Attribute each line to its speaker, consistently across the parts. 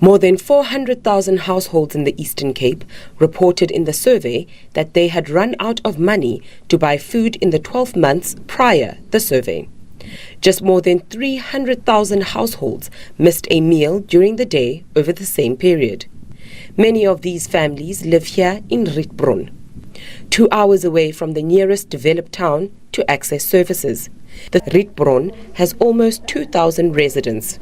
Speaker 1: More than 400,000 households in the Eastern Cape reported in the survey that they had run out of money to buy food in the 12 months prior the survey. Just more than 300,000 households missed a meal during the day over the same period. Many of these families live here in Rietbron, 2 hours away from the nearest developed town to access services. The Rietbron has almost 2,000 residents.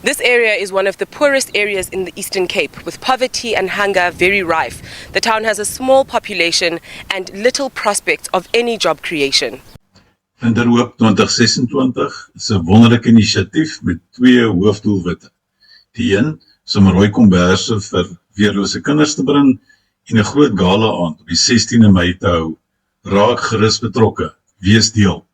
Speaker 1: This area is one of the poorest areas in the Eastern Cape, with poverty and hunger very rife. The town has a small population and little prospect of any job creation.
Speaker 2: Vinderhoop 2026 is 'n wonderlike inisiatief met 2 hoofdoelwitte. Die een is om rooi komberse vir weerlose kinders te bring en 'n groot gala aand op die 16de Mei te hou. Raak gerus betrokke, wees deel.